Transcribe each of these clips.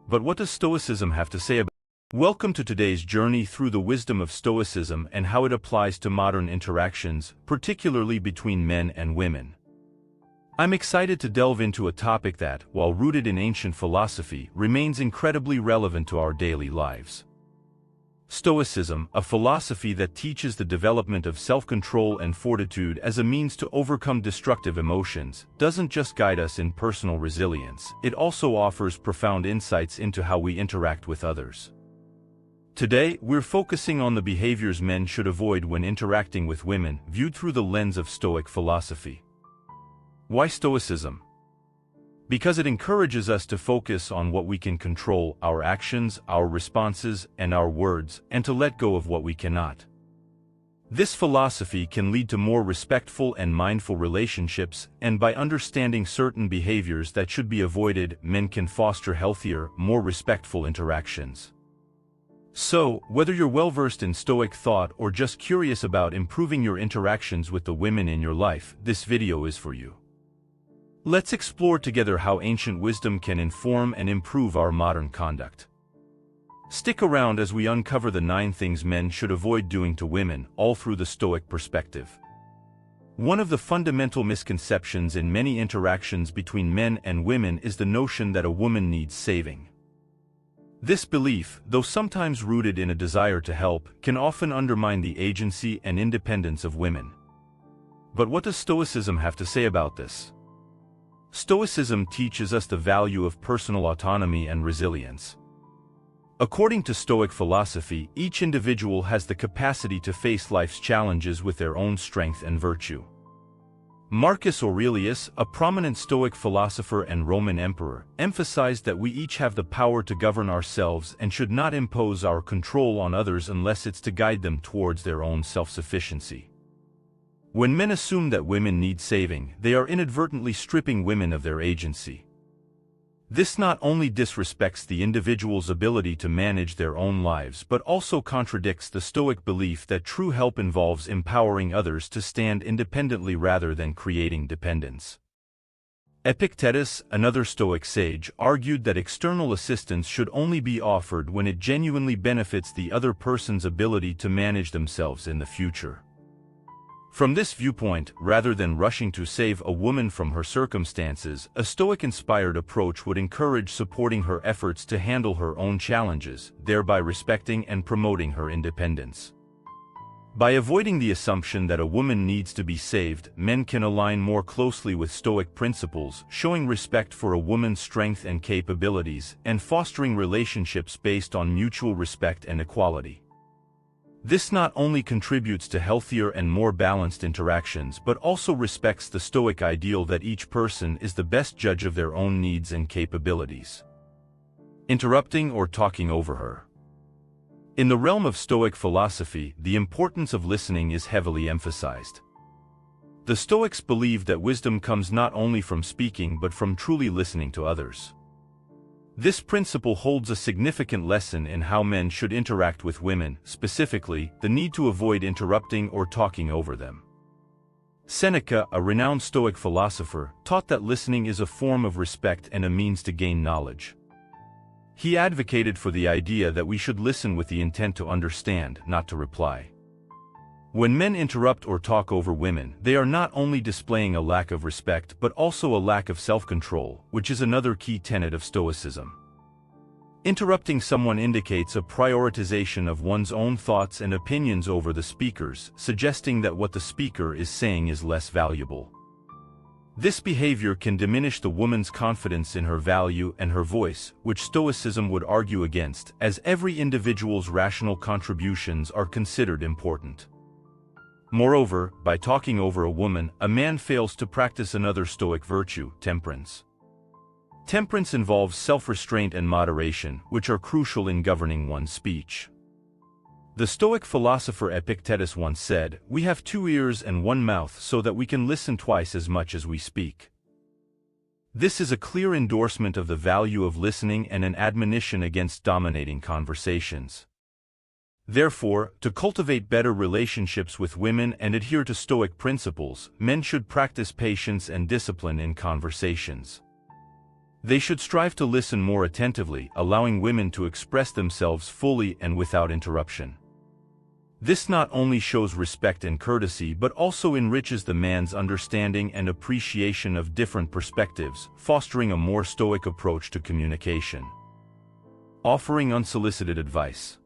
But what does Stoicism have to say about it? Welcome to today's journey through the wisdom of Stoicism and how it applies to modern interactions, particularly between men and women. I'm excited to delve into a topic that, while rooted in ancient philosophy, remains incredibly relevant to our daily lives. Stoicism, a philosophy that teaches the development of self-control and fortitude as a means to overcome destructive emotions, doesn't just guide us in personal resilience, it also offers profound insights into how we interact with others. Today, we're focusing on the behaviors men should avoid when interacting with women, viewed through the lens of Stoic philosophy. Why Stoicism? Because it encourages us to focus on what we can control, our actions, our responses, and our words, and to let go of what we cannot. This philosophy can lead to more respectful and mindful relationships, and by understanding certain behaviors that should be avoided, men can foster healthier, more respectful interactions. So, whether you're well-versed in Stoic thought or just curious about improving your interactions with the women in your life, this video is for you. Let's explore together how ancient wisdom can inform and improve our modern conduct. Stick around as we uncover the 9 things men should avoid doing to women, all through the Stoic perspective. One of the fundamental misconceptions in many interactions between men and women is the notion that a woman needs saving. This belief, though sometimes rooted in a desire to help, can often undermine the agency and independence of women. But what does Stoicism have to say about this? Stoicism teaches us the value of personal autonomy and resilience. According to Stoic philosophy, each individual has the capacity to face life's challenges with their own strength and virtue. Marcus Aurelius, a prominent Stoic philosopher and Roman emperor, emphasized that we each have the power to govern ourselves and should not impose our control on others unless it's to guide them towards their own self-sufficiency. When men assume that women need saving, they are inadvertently stripping women of their agency. This not only disrespects the individual's ability to manage their own lives but also contradicts the Stoic belief that true help involves empowering others to stand independently rather than creating dependence. Epictetus, another Stoic sage, argued that external assistance should only be offered when it genuinely benefits the other person's ability to manage themselves in the future. From this viewpoint, rather than rushing to save a woman from her circumstances, a Stoic-inspired approach would encourage supporting her efforts to handle her own challenges, thereby respecting and promoting her independence. By avoiding the assumption that a woman needs to be saved, men can align more closely with Stoic principles, showing respect for a woman's strength and capabilities, and fostering relationships based on mutual respect and equality. This not only contributes to healthier and more balanced interactions but also respects the Stoic ideal that each person is the best judge of their own needs and capabilities. Interrupting or talking over her. In the realm of Stoic philosophy, the importance of listening is heavily emphasized. The Stoics believe that wisdom comes not only from speaking but from truly listening to others. This principle holds a significant lesson in how men should interact with women, specifically, the need to avoid interrupting or talking over them. Seneca, a renowned Stoic philosopher, taught that listening is a form of respect and a means to gain knowledge. He advocated for the idea that we should listen with the intent to understand, not to reply. When men interrupt or talk over women, they are not only displaying a lack of respect but also a lack of self-control, which is another key tenet of Stoicism. Interrupting someone indicates a prioritization of one's own thoughts and opinions over the speaker's, suggesting that what the speaker is saying is less valuable. This behavior can diminish the woman's confidence in her value and her voice, which Stoicism would argue against, as every individual's rational contributions are considered important. Moreover, by talking over a woman, a man fails to practice another Stoic virtue, temperance. Temperance involves self-restraint and moderation, which are crucial in governing one's speech. The Stoic philosopher Epictetus once said, "We have 2 ears and 1 mouth so that we can listen twice as much as we speak." This is a clear endorsement of the value of listening and an admonition against dominating conversations. Therefore, to cultivate better relationships with women and adhere to Stoic principles, men should practice patience and discipline in conversations. They should strive to listen more attentively, allowing women to express themselves fully and without interruption. This not only shows respect and courtesy but also enriches the man's understanding and appreciation of different perspectives, fostering a more stoic approach to communication. Offering unsolicited advice.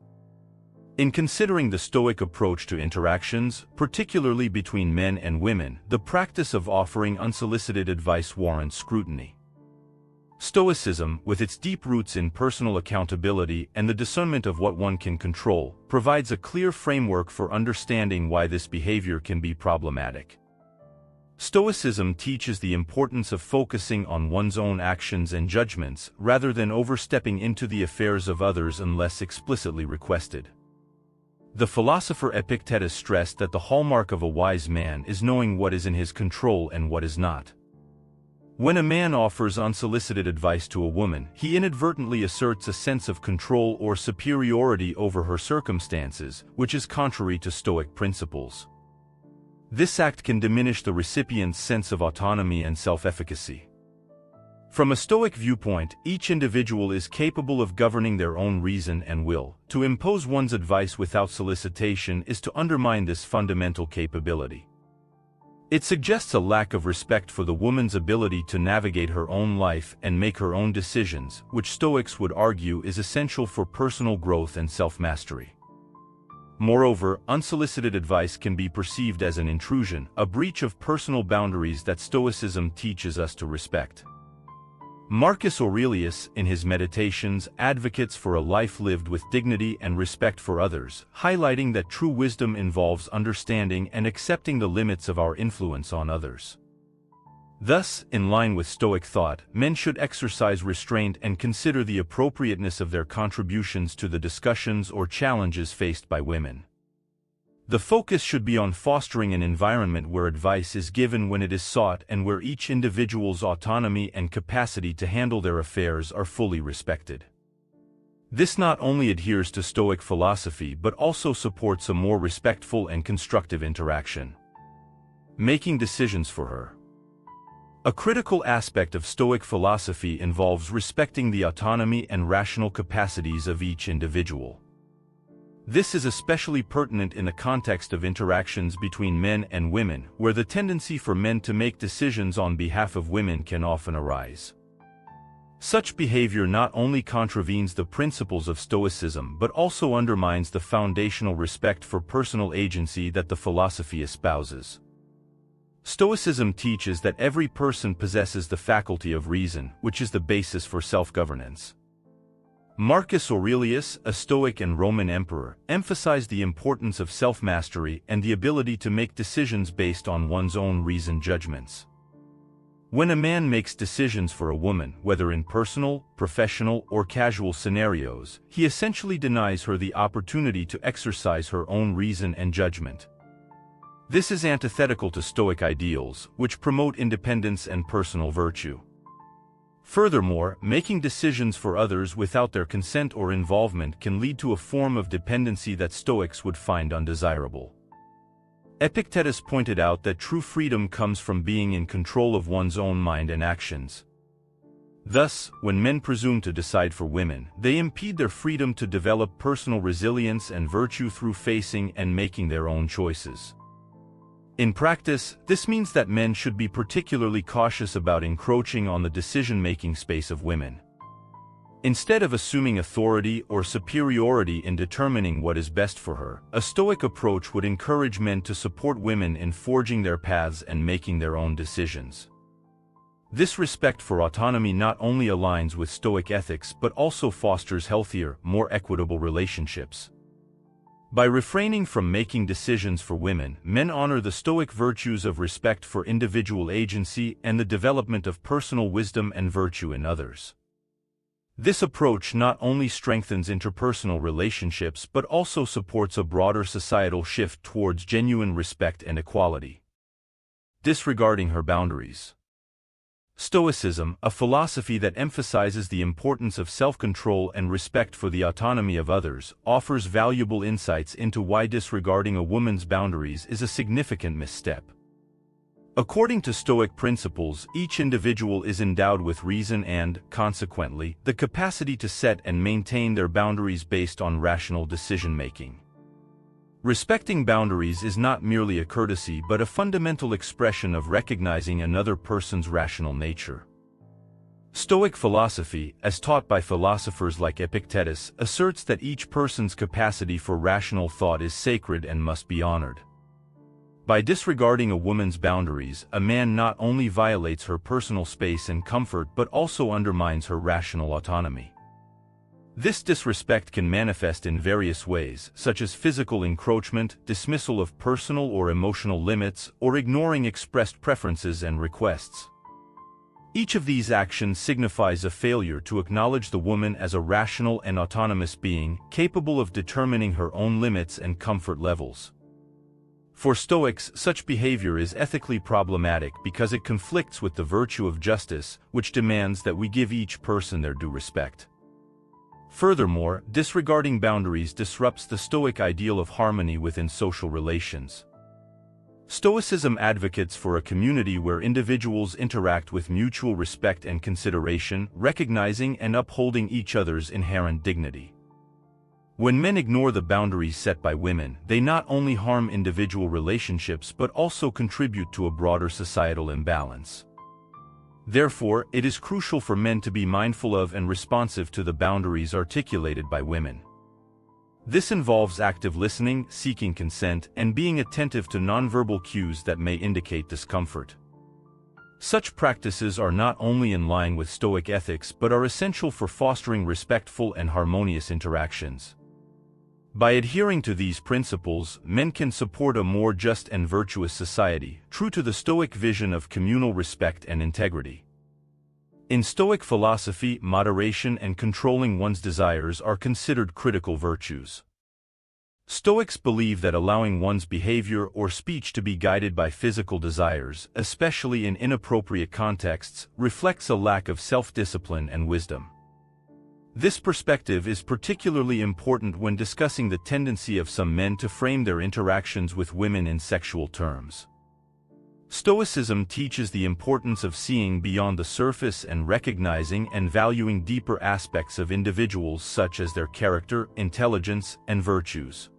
In considering the stoic approach to interactions, particularly between men and women, the practice of offering unsolicited advice warrants scrutiny. Stoicism, with its deep roots in personal accountability and the discernment of what one can control, provides a clear framework for understanding why this behavior can be problematic. Stoicism teaches the importance of focusing on one's own actions and judgments rather than overstepping into the affairs of others unless explicitly requested. The philosopher Epictetus stressed that the hallmark of a wise man is knowing what is in his control and what is not. When a man offers unsolicited advice to a woman, he inadvertently asserts a sense of control or superiority over her circumstances, which is contrary to Stoic principles. This act can diminish the recipient's sense of autonomy and self-efficacy. From a Stoic viewpoint, each individual is capable of governing their own reason and will. To impose one's advice without solicitation is to undermine this fundamental capability. It suggests a lack of respect for the woman's ability to navigate her own life and make her own decisions, which Stoics would argue is essential for personal growth and self-mastery. Moreover, unsolicited advice can be perceived as an intrusion, a breach of personal boundaries that Stoicism teaches us to respect. Marcus Aurelius, in his Meditations, advocates for a life lived with dignity and respect for others, highlighting that true wisdom involves understanding and accepting the limits of our influence on others. Thus, in line with Stoic thought, men should exercise restraint and consider the appropriateness of their contributions to the discussions or challenges faced by women. The focus should be on fostering an environment where advice is given when it is sought and where each individual's autonomy and capacity to handle their affairs are fully respected. This not only adheres to Stoic philosophy but also supports a more respectful and constructive interaction. Making decisions for her. A critical aspect of Stoic philosophy involves respecting the autonomy and rational capacities of each individual. This is especially pertinent in the context of interactions between men and women, where the tendency for men to make decisions on behalf of women can often arise. Such behavior not only contravenes the principles of Stoicism but also undermines the foundational respect for personal agency that the philosophy espouses. Stoicism teaches that every person possesses the faculty of reason, which is the basis for self-governance. Marcus Aurelius, a Stoic and Roman emperor, emphasized the importance of self-mastery and the ability to make decisions based on one's own reasoned judgments. When a man makes decisions for a woman, whether in personal, professional, or casual scenarios, he essentially denies her the opportunity to exercise her own reason and judgment. This is antithetical to Stoic ideals, which promote independence and personal virtue. Furthermore, making decisions for others without their consent or involvement can lead to a form of dependency that Stoics would find undesirable. Epictetus pointed out that true freedom comes from being in control of one's own mind and actions. Thus, when men presume to decide for women, they impede their freedom to develop personal resilience and virtue through facing and making their own choices. In practice, this means that men should be particularly cautious about encroaching on the decision-making space of women. Instead of assuming authority or superiority in determining what is best for her, a Stoic approach would encourage men to support women in forging their paths and making their own decisions. This respect for autonomy not only aligns with Stoic ethics but also fosters healthier, more equitable relationships. By refraining from making decisions for women, men honor the Stoic virtues of respect for individual agency and the development of personal wisdom and virtue in others. This approach not only strengthens interpersonal relationships but also supports a broader societal shift towards genuine respect and equality. Disregarding her boundaries. Stoicism, a philosophy that emphasizes the importance of self-control and respect for the autonomy of others, offers valuable insights into why disregarding a woman's boundaries is a significant misstep. According to Stoic principles, each individual is endowed with reason and, consequently, the capacity to set and maintain their boundaries based on rational decision-making. Respecting boundaries is not merely a courtesy but a fundamental expression of recognizing another person's rational nature. Stoic philosophy, as taught by philosophers like Epictetus, asserts that each person's capacity for rational thought is sacred and must be honored. By disregarding a woman's boundaries, a man not only violates her personal space and comfort but also undermines her rational autonomy. This disrespect can manifest in various ways, such as physical encroachment, dismissal of personal or emotional limits, or ignoring expressed preferences and requests. Each of these actions signifies a failure to acknowledge the woman as a rational and autonomous being, capable of determining her own limits and comfort levels. For Stoics, such behavior is ethically problematic because it conflicts with the virtue of justice, which demands that we give each person their due respect. Furthermore, disregarding boundaries disrupts the Stoic ideal of harmony within social relations. Stoicism advocates for a community where individuals interact with mutual respect and consideration, recognizing and upholding each other's inherent dignity. When men ignore the boundaries set by women, they not only harm individual relationships but also contribute to a broader societal imbalance. Therefore, it is crucial for men to be mindful of and responsive to the boundaries articulated by women. This involves active listening, seeking consent, and being attentive to nonverbal cues that may indicate discomfort. Such practices are not only in line with Stoic ethics but are essential for fostering respectful and harmonious interactions. By adhering to these principles, men can support a more just and virtuous society, true to the Stoic vision of communal respect and integrity. In Stoic philosophy, moderation and controlling one's desires are considered critical virtues. Stoics believe that allowing one's behavior or speech to be guided by physical desires, especially in inappropriate contexts, reflects a lack of self-discipline and wisdom. This perspective is particularly important when discussing the tendency of some men to frame their interactions with women in sexual terms. Stoicism teaches the importance of seeing beyond the surface and recognizing and valuing deeper aspects of individuals such as their character, intelligence, and virtues.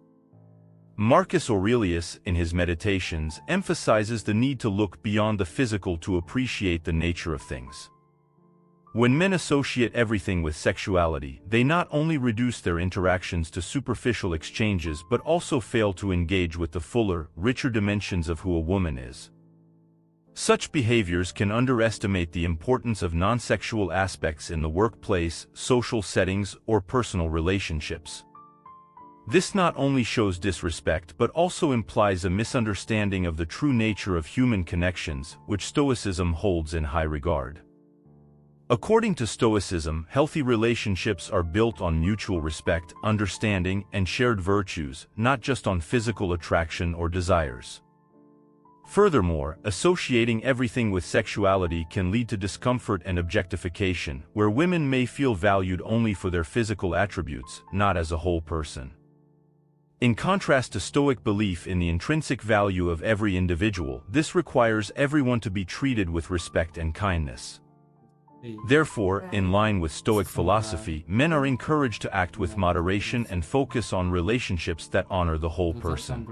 Marcus Aurelius, in his Meditations, emphasizes the need to look beyond the physical to appreciate the nature of things. When men associate everything with sexuality, they not only reduce their interactions to superficial exchanges but also fail to engage with the fuller, richer dimensions of who a woman is. Such behaviors can underestimate the importance of non-sexual aspects in the workplace, social settings, or personal relationships. This not only shows disrespect but also implies a misunderstanding of the true nature of human connections, which Stoicism holds in high regard. According to Stoicism, healthy relationships are built on mutual respect, understanding, and shared virtues, not just on physical attraction or desires. Furthermore, associating everything with sexuality can lead to discomfort and objectification, where women may feel valued only for their physical attributes, not as a whole person. In contrast to Stoic belief in the intrinsic value of every individual, this requires everyone to be treated with respect and kindness. Therefore, in line with Stoic philosophy, men are encouraged to act with moderation and focus on relationships that honor the whole person.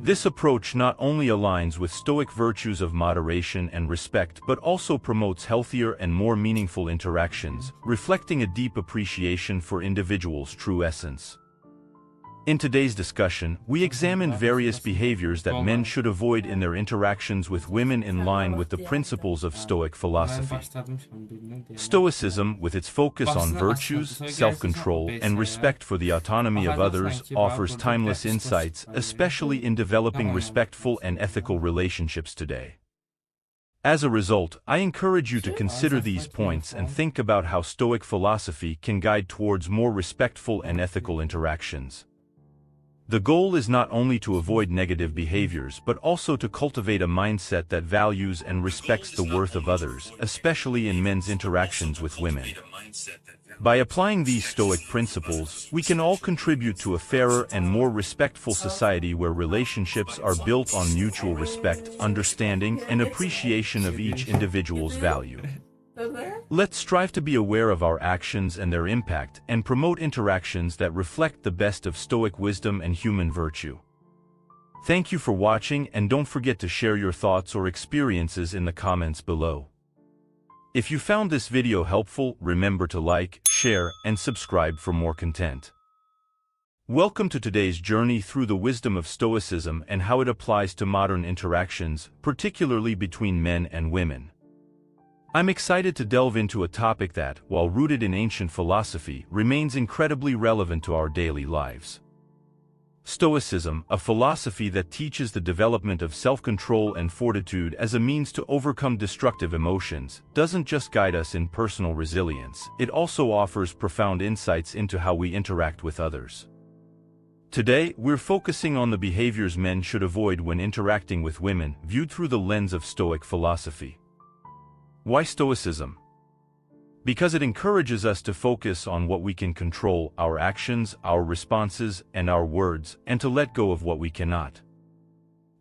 This approach not only aligns with Stoic virtues of moderation and respect but also promotes healthier and more meaningful interactions, reflecting a deep appreciation for individuals' true essence. In today's discussion, we examined various behaviors that men should avoid in their interactions with women in line with the principles of Stoic philosophy. Stoicism, with its focus on virtues, self-control, and respect for the autonomy of others, offers timeless insights, especially in developing respectful and ethical relationships today. As a result, I encourage you to consider these points and think about how Stoic philosophy can guide towards more respectful and ethical interactions. The goal is not only to avoid negative behaviors but also to cultivate a mindset that values and respects the worth of others, especially in men's interactions with women. By applying these Stoic principles, we can all contribute to a fairer and more respectful society where relationships are built on mutual respect, understanding, and appreciation of each individual's value. Let's strive to be aware of our actions and their impact, and promote interactions that reflect the best of Stoic wisdom and human virtue. Thank you for watching, and don't forget to share your thoughts or experiences in the comments below. If you found this video helpful, remember to like, share, and subscribe for more content. Welcome to today's journey through the wisdom of Stoicism and how it applies to modern interactions, particularly between men and women. I'm excited to delve into a topic that, while rooted in ancient philosophy, remains incredibly relevant to our daily lives. Stoicism, a philosophy that teaches the development of self-control and fortitude as a means to overcome destructive emotions, doesn't just guide us in personal resilience, it also offers profound insights into how we interact with others. Today, we're focusing on the behaviors men should avoid when interacting with women, viewed through the lens of Stoic philosophy. Why Stoicism? Because it encourages us to focus on what we can control, our actions, our responses, and our words, and to let go of what we cannot.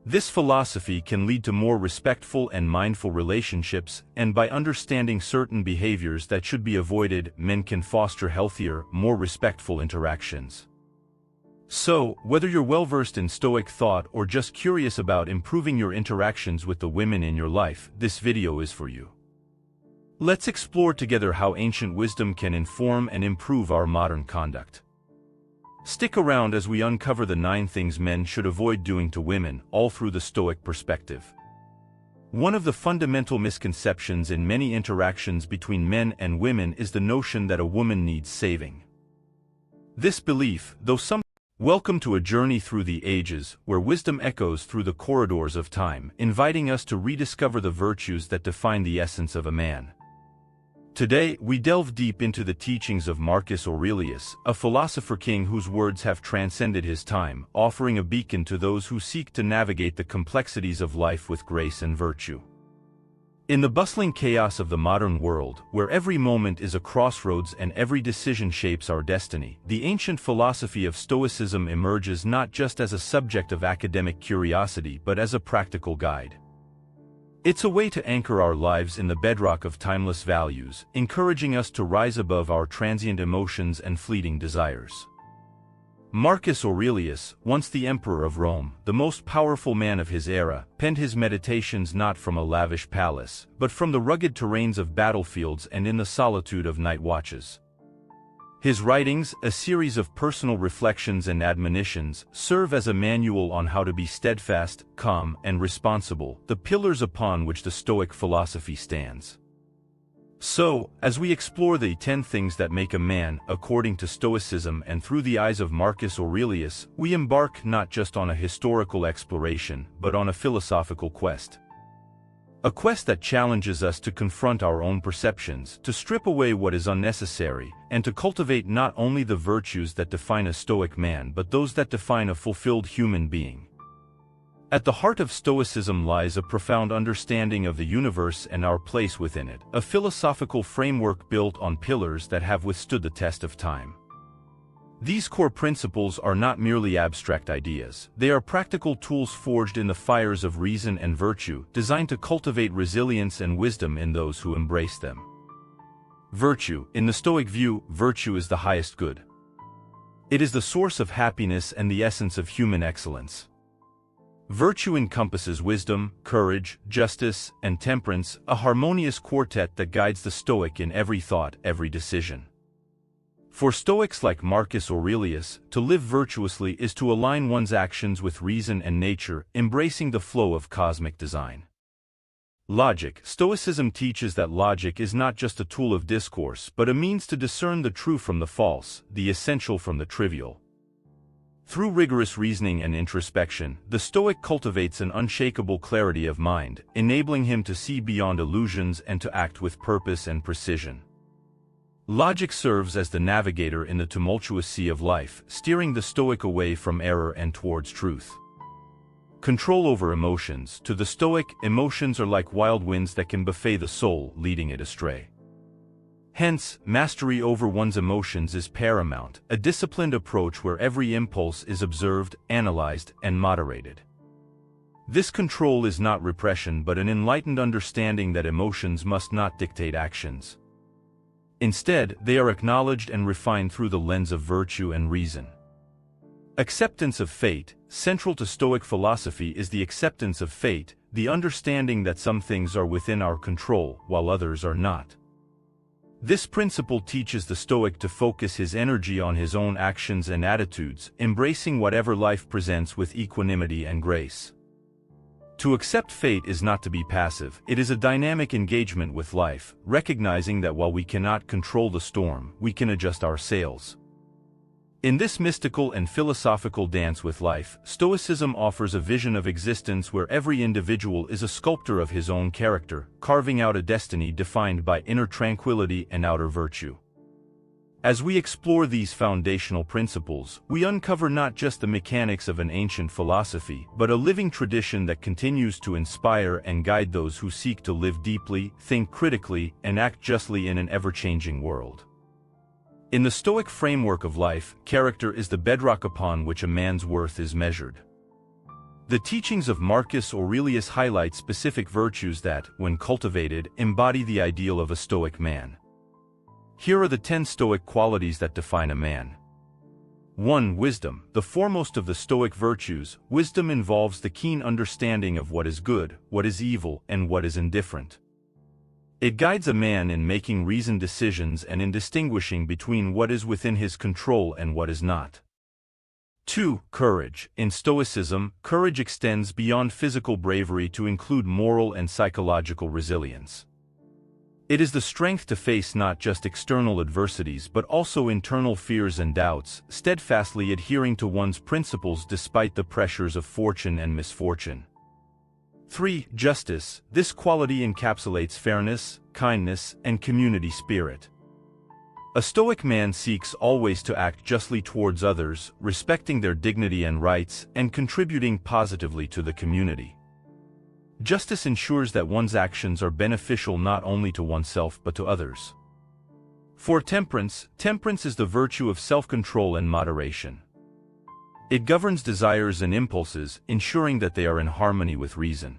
This philosophy can lead to more respectful and mindful relationships, and by understanding certain behaviors that should be avoided, men can foster healthier, more respectful interactions. So, whether you're well-versed in Stoic thought or just curious about improving your interactions with the women in your life, this video is for you. Let's explore together how ancient wisdom can inform and improve our modern conduct. Stick around as we uncover the 9 things men should avoid doing to women, all through the Stoic perspective. One of the fundamental misconceptions in many interactions between men and women is the notion that a woman needs saving. This belief, though some Welcome to a journey through the ages, where wisdom echoes through the corridors of time, inviting us to rediscover the virtues that define the essence of a man. Today, we delve deep into the teachings of Marcus Aurelius, a philosopher king whose words have transcended his time, offering a beacon to those who seek to navigate the complexities of life with grace and virtue. In the bustling chaos of the modern world, where every moment is a crossroads and every decision shapes our destiny, the ancient philosophy of Stoicism emerges not just as a subject of academic curiosity but as a practical guide. It's a way to anchor our lives in the bedrock of timeless values, encouraging us to rise above our transient emotions and fleeting desires. Marcus Aurelius, once the emperor of Rome, the most powerful man of his era, penned his meditations not from a lavish palace, but from the rugged terrains of battlefields and in the solitude of night watches. His writings, a series of personal reflections and admonitions, serve as a manual on how to be steadfast, calm, and responsible, the pillars upon which the Stoic philosophy stands. So, as we explore the 10 things that make a man, according to Stoicism and through the eyes of Marcus Aurelius, we embark not just on a historical exploration, but on a philosophical quest. A quest that challenges us to confront our own perceptions, to strip away what is unnecessary, and to cultivate not only the virtues that define a Stoic man but those that define a fulfilled human being. At the heart of Stoicism lies a profound understanding of the universe and our place within it, a philosophical framework built on pillars that have withstood the test of time. These core principles are not merely abstract ideas, they are practical tools forged in the fires of reason and virtue, designed to cultivate resilience and wisdom in those who embrace them. Virtue. In the Stoic view, virtue is the highest good. It is the source of happiness and the essence of human excellence. Virtue encompasses wisdom, courage, justice, and temperance, a harmonious quartet that guides the Stoic in every thought, every decision. For Stoics like Marcus Aurelius, to live virtuously is to align one's actions with reason and nature, embracing the flow of cosmic design. Logic. Stoicism teaches that logic is not just a tool of discourse but a means to discern the true from the false, the essential from the trivial. Through rigorous reasoning and introspection, the Stoic cultivates an unshakable clarity of mind, enabling him to see beyond illusions and to act with purpose and precision. Logic serves as the navigator in the tumultuous sea of life, steering the Stoic away from error and towards truth. Control over emotions. To the Stoic, emotions are like wild winds that can buffet the soul, leading it astray. Hence, mastery over one's emotions is paramount, a disciplined approach where every impulse is observed, analyzed, and moderated. This control is not repression but an enlightened understanding that emotions must not dictate actions. Instead, they are acknowledged and refined through the lens of virtue and reason. Acceptance of fate. Central to Stoic philosophy is the acceptance of fate, the understanding that some things are within our control, while others are not. This principle teaches the Stoic to focus his energy on his own actions and attitudes, embracing whatever life presents with equanimity and grace. To accept fate is not to be passive, it is a dynamic engagement with life, recognizing that while we cannot control the storm, we can adjust our sails. In this mystical and philosophical dance with life, Stoicism offers a vision of existence where every individual is a sculptor of his own character, carving out a destiny defined by inner tranquility and outer virtue. As we explore these foundational principles, we uncover not just the mechanics of an ancient philosophy, but a living tradition that continues to inspire and guide those who seek to live deeply, think critically, and act justly in an ever-changing world. In the Stoic framework of life, character is the bedrock upon which a man's worth is measured. The teachings of Marcus Aurelius highlight specific virtues that, when cultivated, embody the ideal of a Stoic man. Here are the 10 Stoic qualities that define a man. 1. Wisdom. The foremost of the Stoic virtues, wisdom involves the keen understanding of what is good, what is evil, and what is indifferent. It guides a man in making reasoned decisions and in distinguishing between what is within his control and what is not. 2. Courage. In Stoicism, courage extends beyond physical bravery to include moral and psychological resilience. It is the strength to face not just external adversities but also internal fears and doubts, steadfastly adhering to one's principles despite the pressures of fortune and misfortune. 3. Justice. This quality encapsulates fairness, kindness, and community spirit. A Stoic man seeks always to act justly towards others, respecting their dignity and rights, and contributing positively to the community. Justice ensures that one's actions are beneficial not only to oneself but to others. 4. Temperance. Temperance is the virtue of self-control and moderation. It governs desires and impulses, ensuring that they are in harmony with reason.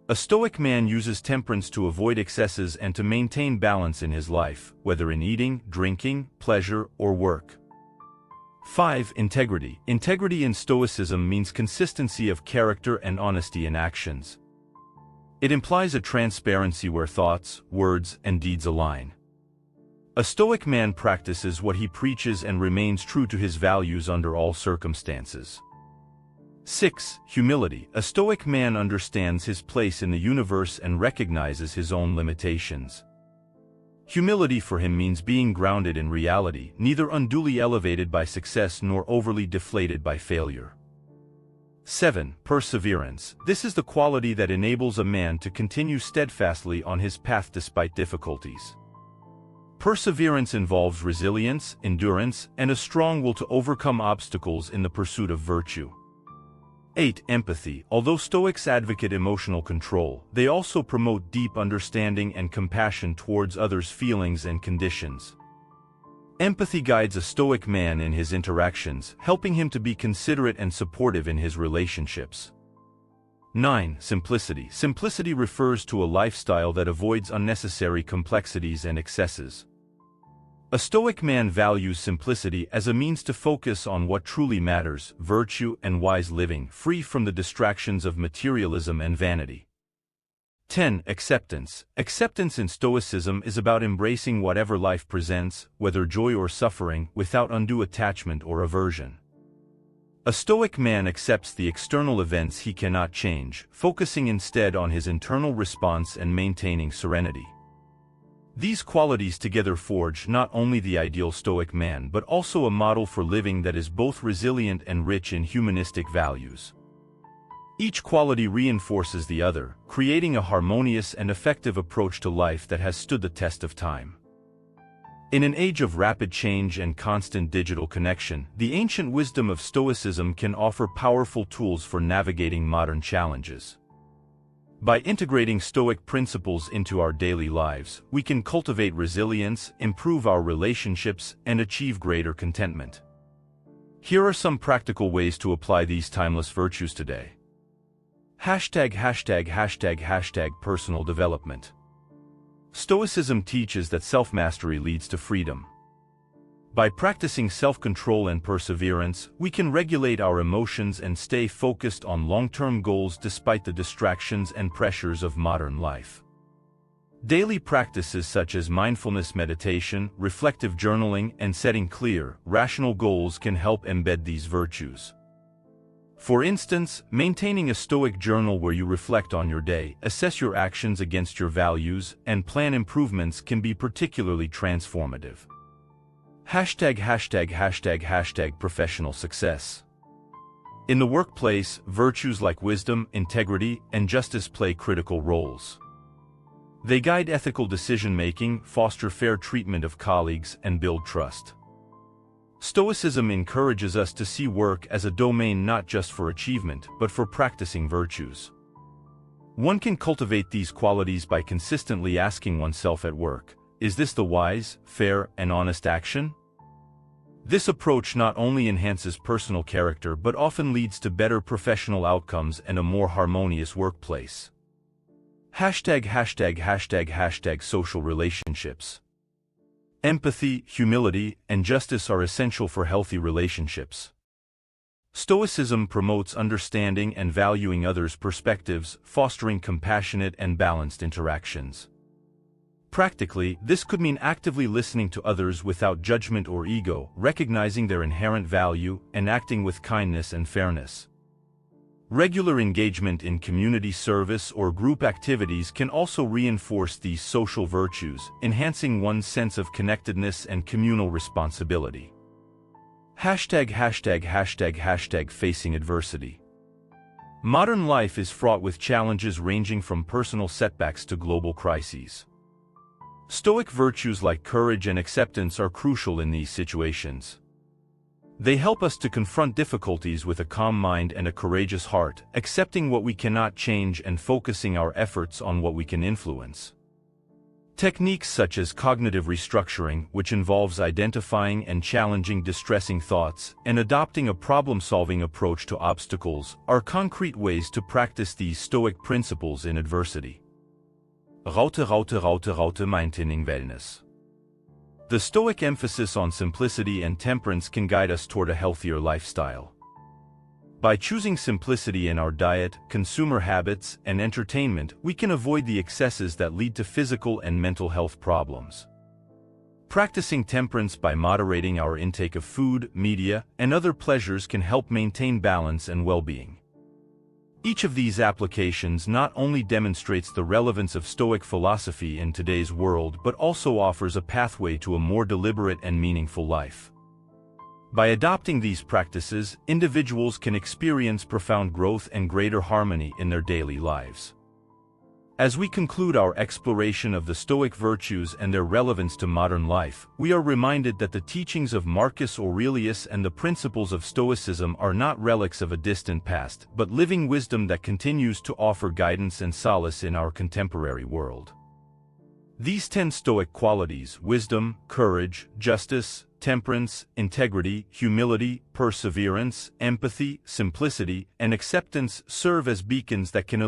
A Stoic man uses temperance to avoid excesses and to maintain balance in his life, whether in eating, drinking, pleasure, or work. 5. Integrity. Integrity in Stoicism means consistency of character and honesty in actions. It implies a transparency where thoughts, words, and deeds align. A Stoic man practices what he preaches and remains true to his values under all circumstances. 6. Humility. A Stoic man understands his place in the universe and recognizes his own limitations. Humility for him means being grounded in reality, neither unduly elevated by success nor overly deflated by failure. 7. Perseverance. This is the quality that enables a man to continue steadfastly on his path despite difficulties. Perseverance involves resilience, endurance, and a strong will to overcome obstacles in the pursuit of virtue. 8. Empathy. Although Stoics advocate emotional control, they also promote deep understanding and compassion towards others' feelings and conditions. Empathy guides a Stoic man in his interactions, helping him to be considerate and supportive in his relationships. 9. Simplicity. Simplicity refers to a lifestyle that avoids unnecessary complexities and excesses. A Stoic man values simplicity as a means to focus on what truly matters, virtue and wise living, free from the distractions of materialism and vanity. 10. Acceptance. Acceptance in Stoicism is about embracing whatever life presents, whether joy or suffering, without undue attachment or aversion. A Stoic man accepts the external events he cannot change, focusing instead on his internal response and maintaining serenity. These qualities together forge not only the ideal Stoic man but also a model for living that is both resilient and rich in humanistic values. Each quality reinforces the other, creating a harmonious and effective approach to life that has stood the test of time. In an age of rapid change and constant digital connection, the ancient wisdom of Stoicism can offer powerful tools for navigating modern challenges. By integrating Stoic principles into our daily lives, we can cultivate resilience, improve our relationships, and achieve greater contentment. Here are some practical ways to apply these timeless virtues today. Personal development. Stoicism teaches that self-mastery leads to freedom. By practicing self-control and perseverance, we can regulate our emotions and stay focused on long-term goals despite the distractions and pressures of modern life. Daily practices such as mindfulness meditation, reflective journaling, and setting clear, rational goals can help embed these virtues. For instance, maintaining a Stoic journal where you reflect on your day, assess your actions against your values, and plan improvements can be particularly transformative. Professional success. In the workplace, virtues like wisdom, integrity, and justice play critical roles. They guide ethical decision-making, foster fair treatment of colleagues, and build trust. Stoicism encourages us to see work as a domain not just for achievement, but for practicing virtues. One can cultivate these qualities by consistently asking oneself at work, is this the wise, fair, and honest action? This approach not only enhances personal character but often leads to better professional outcomes and a more harmonious workplace. Social relationships. Empathy, humility, and justice are essential for healthy relationships. Stoicism promotes understanding and valuing others' perspectives, fostering compassionate and balanced interactions. Practically, this could mean actively listening to others without judgment or ego, recognizing their inherent value, and acting with kindness and fairness. Regular engagement in community service or group activities can also reinforce these social virtues, enhancing one's sense of connectedness and communal responsibility. Facing adversity. Modern life is fraught with challenges ranging from personal setbacks to global crises. Stoic virtues like courage and acceptance are crucial in these situations. They help us to confront difficulties with a calm mind and a courageous heart, accepting what we cannot change and focusing our efforts on what we can influence. Techniques such as cognitive restructuring, which involves identifying and challenging distressing thoughts, and adopting a problem-solving approach to obstacles, are concrete ways to practice these Stoic principles in adversity. Maintaining wellness. The Stoic emphasis on simplicity and temperance can guide us toward a healthier lifestyle. By choosing simplicity in our diet, consumer habits, and entertainment, we can avoid the excesses that lead to physical and mental health problems. Practicing temperance by moderating our intake of food, media, and other pleasures can help maintain balance and well-being. Each of these applications not only demonstrates the relevance of Stoic philosophy in today's world but also offers a pathway to a more deliberate and meaningful life. By adopting these practices, individuals can experience profound growth and greater harmony in their daily lives. As we conclude our exploration of the Stoic virtues and their relevance to modern life, we are reminded that the teachings of Marcus Aurelius and the principles of Stoicism are not relics of a distant past, but living wisdom that continues to offer guidance and solace in our contemporary world. These 10 Stoic qualities, wisdom, courage, justice, temperance, integrity, humility, perseverance, empathy, simplicity, and acceptance, serve as beacons that can